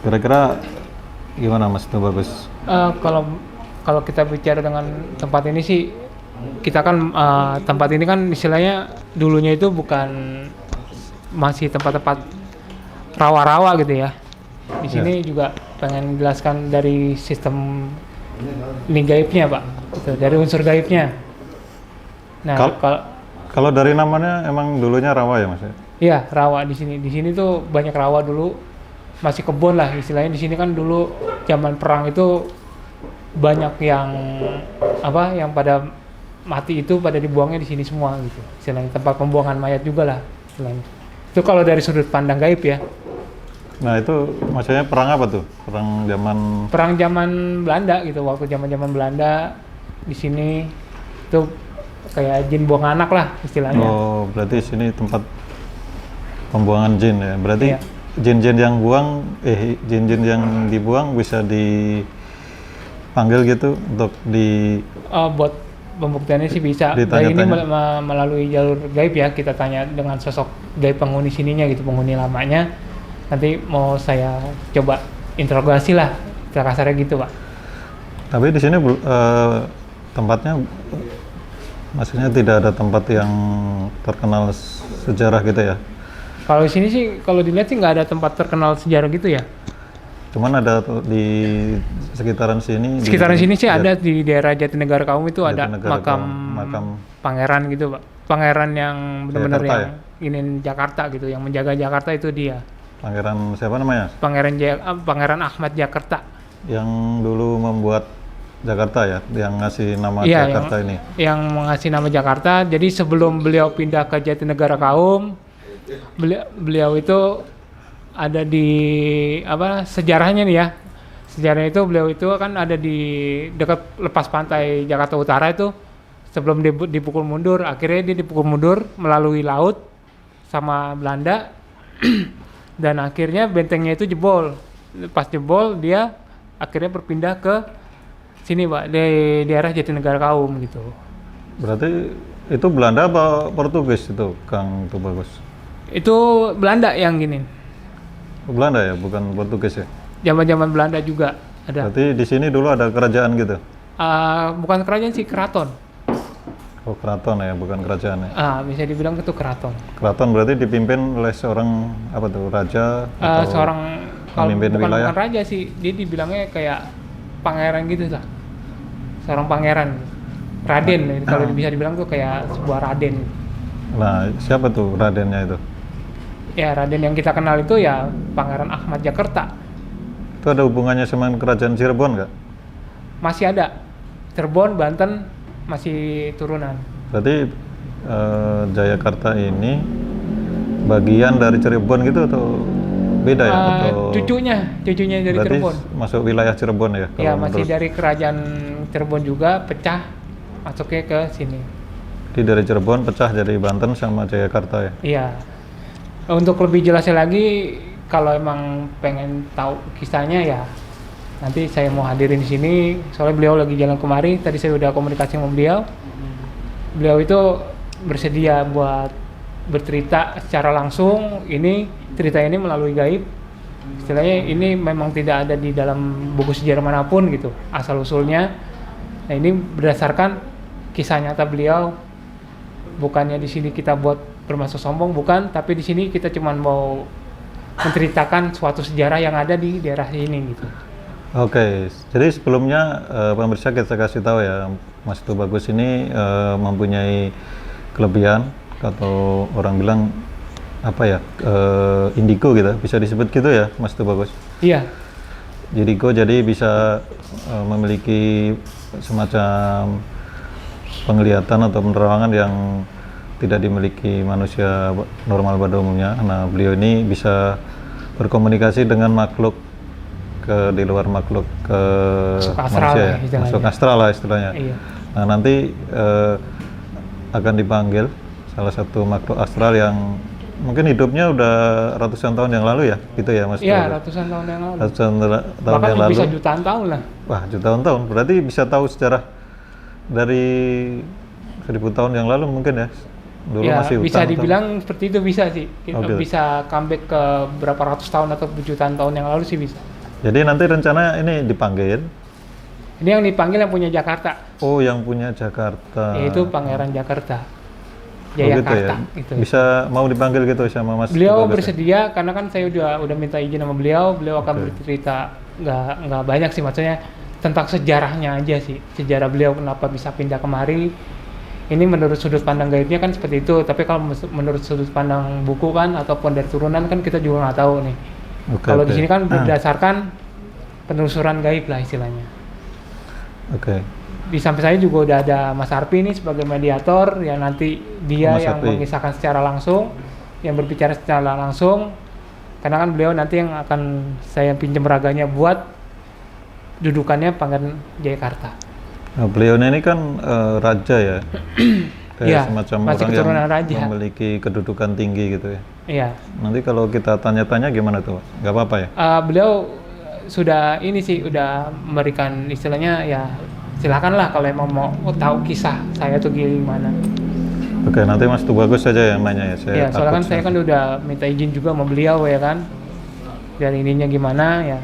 Kira-kira gimana Mas itu bagus? Kalau kalau kita bicara dengan tempat ini sih, kita kan tempat ini kan istilahnya dulunya itu bukan masih tempat-tempat rawa-rawa gitu ya. Di sini juga pengen jelaskan dari sistem ini gaibnya Pak, gitu, dari unsur gaibnya. Nah, Kalau dari namanya emang dulunya rawa ya Mas? iya rawa di sini. Di sini tuh banyak rawa dulu, masih kebun lah istilahnya. Di sini kan dulu zaman perang itu banyak yang yang pada mati itu pada dibuangnya di sini semua gitu. Istilahnya tempat pembuangan mayat juga lah istilahnya. Itu kalau dari sudut pandang gaib ya. Nah itu maksudnya perang apa tuh? Perang zaman Belanda gitu. Waktu zaman Belanda di sini itu kayak jin buang anak lah istilahnya. Oh berarti sini tempat pembuangan jin ya. Berarti iya. jin-jin jin-jin yang dibuang bisa dipanggil gitu untuk Buat pembuktiannya sih bisa. Dan ini melalui jalur gaib ya, kita tanya dengan sosok gaib penghuni sininya gitu, penghuni lamanya. Nanti mau saya coba interogasi lah, kasarnya gitu Pak. Tapi di sini tempatnya maksudnya tidak ada tempat yang terkenal sejarah gitu ya? Kalau di sini sih, kalau dilihat sih nggak ada tempat terkenal sejarah gitu ya. Cuman ada di sekitaran sini. Sekitaran sini sih ada di daerah Jatinegara Kaum itu ada makam pangeran gitu Pak. Pangeran yang benar-benar yang ingin Jakarta gitu, yang menjaga Jakarta itu dia. Pangeran siapa namanya? Pangeran Ahmad Jakarta. Yang dulu membuat Jakarta ya, yang ngasih nama Jakarta ini. Yang mengasih nama Jakarta. Jadi sebelum beliau pindah ke Jatinegara Kaum, beliau itu ada di sejarahnya nih ya. Sejarahnya itu beliau itu kan ada di dekat lepas pantai Jakarta Utara itu. Sebelum dipukul mundur, akhirnya dia dipukul mundur melalui laut sama Belanda. Dan akhirnya bentengnya itu jebol. Pas jebol dia akhirnya berpindah ke sini Pak, di daerah Jatinegara Kaum gitu. Berarti itu Belanda apa Portugis itu Kang Tubagus? Itu Belanda yang gini. Belanda ya, bukan Portugis ya? Zaman-zaman Belanda juga ada. Berarti di sini dulu ada kerajaan gitu? Bukan kerajaan sih, keraton. Oh keraton ya, bukan kerajaan ya? Bisa dibilang itu keraton. Keraton berarti dipimpin oleh seorang apa tuh, raja? Atau seorang pemimpin wilayah? Bukan raja sih, dia dibilangnya kayak pangeran gitu lah. Seorang pangeran, raden. Kalau bisa dibilang tuh kayak sebuah raden. Nah siapa tuh radennya itu? Ya raden yang kita kenal itu ya Pangeran Ahmad Jakarta. Itu ada hubungannya sama kerajaan Cirebon nggak? Masih ada. Cirebon, Banten masih turunan. Berarti Jayakarta ini bagian dari Cirebon gitu atau beda ya? Atau cucunya dari berarti Cirebon. Masuk wilayah Cirebon ya? Iya masih dari kerajaan Cirebon juga, pecah masuknya ke sini. Jadi dari Cirebon pecah jadi Banten sama Jayakarta ya? Iya. Untuk lebih jelasnya lagi, kalau emang pengen tahu kisahnya ya nanti saya mau hadirin di sini. Soalnya beliau lagi jalan kemari. Tadi saya udah komunikasi sama beliau. Beliau itu bersedia buat bercerita secara langsung. Cerita ini melalui gaib. Istilahnya ini memang tidak ada di dalam buku sejarah manapun gitu, asal usulnya. Nah ini berdasarkan kisah nyata beliau. Bukannya di sini kita buat bermaksud sombong, bukan, tapi di sini kita cuma mau menceritakan suatu sejarah yang ada di daerah ini gitu. Oke, jadi sebelumnya pemirsa kita kasih tahu ya, Mas Tubagus ini mempunyai kelebihan atau orang bilang indigo gitu, bisa disebut gitu ya, Mas Tubagus? Iya. Indigo jadi bisa memiliki semacam penglihatan atau penerawangan yang tidak dimiliki manusia normal pada umumnya. Nah, beliau ini bisa berkomunikasi dengan makhluk di luar makhluk manusia ya, masuk astral lah istilahnya. Iya. Nah, nanti akan dipanggil salah satu makhluk astral yang mungkin hidupnya udah ratusan tahun yang lalu ya, gitu ya Mas? Iya, ratusan tahun yang lalu. Ratusan tahun bahkan yang lalu. Bisa jutaan tahun lah. Wah, jutaan tahun. Berarti bisa tahu sejarah dari 1000 tahun yang lalu mungkin ya? Dulu ya, masih bisa dibilang seperti itu, bisa sih. Kita bisa comeback ke berapa ratus tahun atau jutaan tahun yang lalu sih bisa. Jadi nanti rencana ini dipanggil. Ini yang dipanggil yang punya Jakarta, Oh, yang punya Jakarta. yaitu Pangeran Jakarta, Oh, gitu Jayakarta. ya. Gitu. Bisa mau dipanggil gitu sama Mas Beliau Tubagus ya? bersedia karena kan saya udah minta izin sama beliau. Beliau akan Oke. bercerita nggak banyak sih, maksudnya tentang sejarahnya aja sih, sejarah beliau kenapa bisa pindah kemari. Ini menurut sudut pandang gaibnya kan seperti itu, tapi kalau menurut sudut pandang buku kan ataupun dari turunan kan kita juga nggak tahu nih. Oke, Kalau di oke. sini kan berdasarkan penelusuran gaib lah istilahnya. Oke. Di samping saya juga udah ada Mas Arpi nih sebagai mediator yang nanti dia Mas yang Arpi. mengisahkan secara langsung, yang berbicara secara langsung. Karena kan beliau nanti yang akan saya pinjam raganya buat dudukannya Pangeran Jayakarta. Nah, beliau ini kan raja ya. Kayak Iya, semacam masih orang keturunan yang raja. memiliki kedudukan tinggi gitu ya. Iya. Nanti kalau kita tanya-tanya gimana tuh, Pak? Nggak apa-apa ya? Beliau sudah ini sih udah memberikan istilahnya ya silakanlah kalau emang mau tahu kisah saya tuh gimana. Oke, nanti Mas Tubagus saja yang nanya ya. Saya Ya, soalnya kan takut saya kan udah minta izin juga sama beliau ya kan. Dan ininya gimana ya.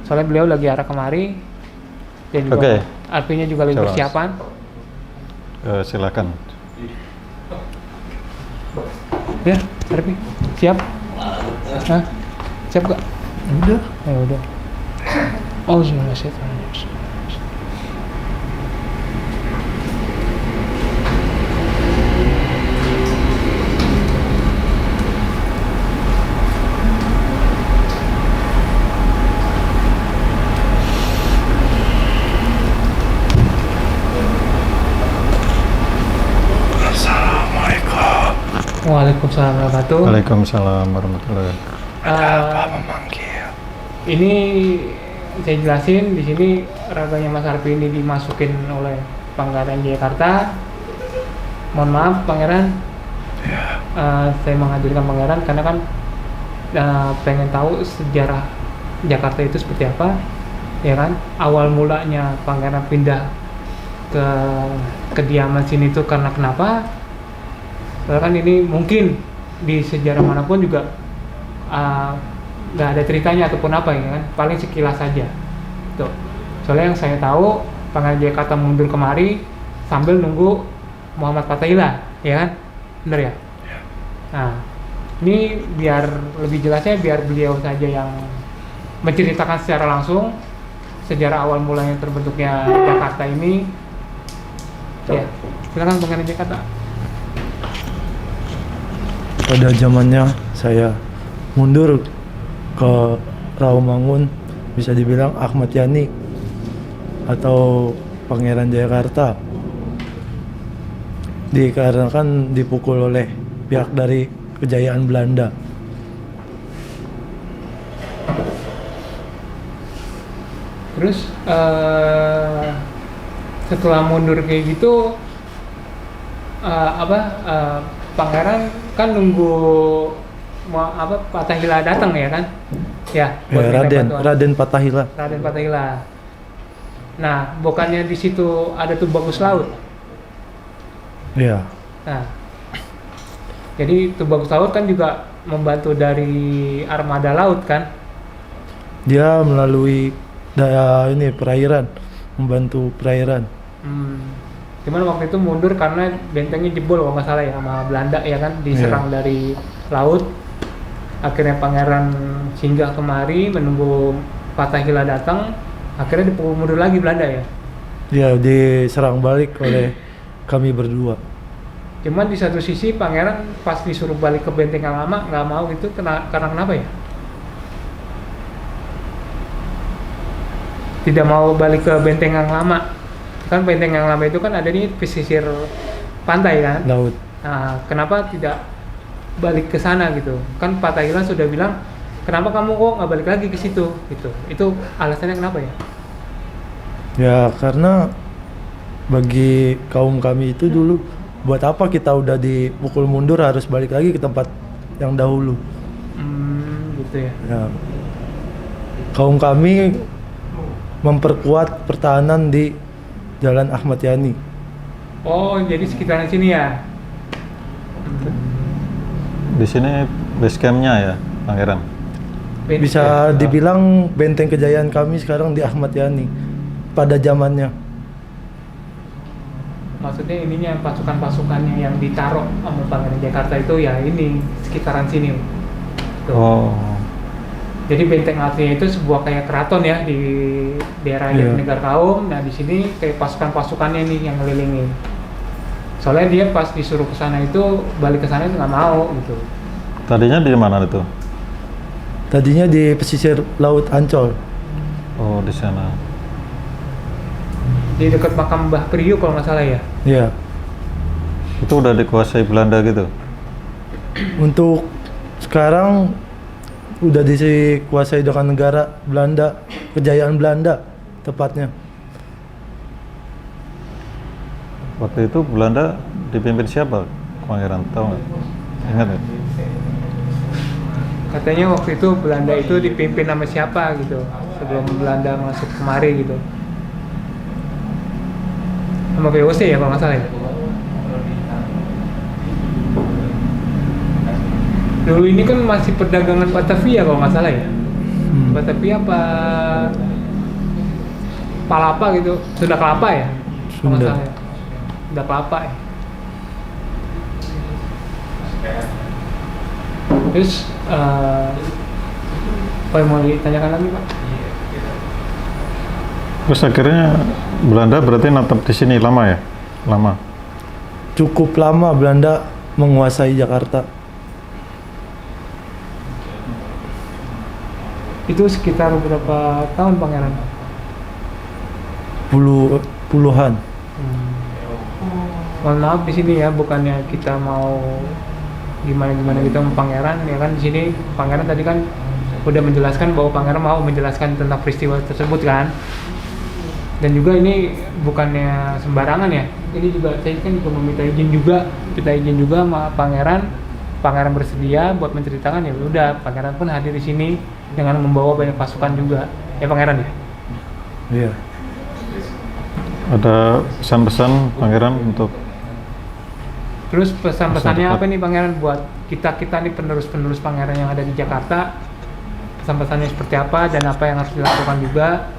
Soalnya beliau lagi arah kemari. Dan juga Oke. artinya juga lagi Coba, Mas. persiapan. Silakan. Ya, Arfi. Siap? Hah? Siap gak? Udah. Ya udah. Oh, sudah siap. Waalaikumsalam warahmatullahi wabarakatuh. Waalaikumsalam warahmatullahi wabarakatuh. Eh, Memanggil. Ini saya jelasin di sini raganya Mas Arfi ini dimasukin oleh Pangeran Jayakarta. Mohon maaf Pangeran, saya menghadirkan Pangeran karena kan pengen tahu sejarah Jakarta itu seperti apa, ya kan? Awal mulanya Pangeran pindah ke kediaman sini itu karena kenapa? Soalnya kan ini mungkin di sejarah manapun juga nggak ada ceritanya ataupun apa ya kan, paling sekilas saja tuh. Soalnya yang saya tahu Pangeran Jayakarta mundur kemari sambil nunggu Muhammad Fatahillah, ya kan, bener ya? Nah, ini biar lebih jelasnya biar beliau saja yang menceritakan secara langsung sejarah awal mulanya terbentuknya Jakarta ini. Ya, silakan Pangeran Jayakarta. Pada zamannya saya mundur ke Rawamangun, bisa dibilang Ahmad Yani atau Pangeran Jayakarta, dikarenakan dipukul oleh pihak dari kejayaan Belanda. Terus setelah mundur kayak gitu Pangeran kan nunggu Fatahillah datang ya kan? Ya, buat minta bantuan. Raden Fatahillah. Raden Fatahillah. Nah, bukannya di situ ada Tubagus Laut. Iya. Nah, jadi Tubagus Laut kan juga membantu dari armada laut kan? Dia melalui perairan, membantu perairan. Cuman waktu itu mundur karena bentengnya jebol kalau nggak salah ya sama Belanda ya kan, diserang dari laut. Akhirnya Pangeran singgah kemari menunggu Fatahillah datang. Akhirnya dipukul mundur lagi Belanda ya. Dia diserang balik oleh kami berdua. Cuman di satu sisi Pangeran pas disuruh balik ke benteng yang lama nggak mau itu karena kenapa ya? Tidak mau balik ke benteng yang lama. Kan benteng yang lama itu kan ada di pesisir pantai kan? Laut. Nah, kenapa tidak balik ke sana gitu? Kan Fatahillah sudah bilang, kenapa kamu kok nggak balik lagi ke situ? Gitu. Itu alasannya kenapa ya? Ya karena bagi kaum kami itu dulu, buat apa kita udah dipukul mundur harus balik lagi ke tempat yang dahulu. Gitu ya. Ya. Kaum kami memperkuat pertahanan di Jalan Ahmad Yani. Oh, jadi sekitaran sini ya? Di sini base campnya ya, Pangeran? Bisa dibilang benteng kejayaan kami sekarang di Ahmad Yani pada zamannya. Maksudnya ininya pasukan-pasukannya yang ditaruh sama Pangeran Jakarta itu ya ini sekitaran sini. Tuh. Oh, Jadi benteng aslinya itu sebuah kayak keraton ya di daerah Iya. Jatinegara Kaum. Nah di sini kayak pasukan-pasukannya nih yang ngelilingin. Soalnya dia pas disuruh ke sana itu balik ke sana itu nggak mau gitu. tadinya di mana itu? Tadinya di pesisir Laut Ancol. Oh, di sana. Di dekat makam Mbah Priyo kalau nggak salah ya. Iya. Itu udah dikuasai Belanda gitu. Untuk sekarang udah dikuasai dengan negara Belanda, kejayaan Belanda tepatnya. Waktu itu Belanda dipimpin siapa? Pangeran, tahu nggak? Ingat nggak? Katanya waktu itu Belanda itu dipimpin sama siapa gitu sebelum Belanda masuk kemari gitu. Sama VOC ya kalau nggak salah ya. Dulu ini kan masih perdagangan Batavia kalau nggak salah ya. Batavia apa Palapa gitu, Sunda Kelapa ya? Kalau nggak Sunda. salah ya. Sunda Kelapa ya. Terus apa yang mau ditanyakan lagi Pak? Terus akhirnya Belanda berarti natap di sini lama ya? Lama. Cukup lama Belanda menguasai Jakarta. Itu sekitar berapa tahun Pangeran? Puluhan. Mohon maaf di sini ya, bukannya kita mau gimana gitu sama Pangeran ya kan. Di sini Pangeran tadi kan udah menjelaskan bahwa Pangeran mau menjelaskan tentang peristiwa tersebut kan. Dan juga ini bukannya sembarangan ya. Ini juga saya kan juga meminta izin juga sama Pangeran. Pangeran bersedia buat menceritakan, ya udah Pangeran pun hadir di sini dengan membawa banyak pasukan juga. Ya Pangeran ya. Iya. Ada pesan-pesan Pangeran untuk Terus pesan-pesannya Masyarakat. apa nih Pangeran buat kita nih penerus-penerus Pangeran yang ada di Jakarta? Pesan-pesannya seperti apa dan apa yang harus dilakukan juga?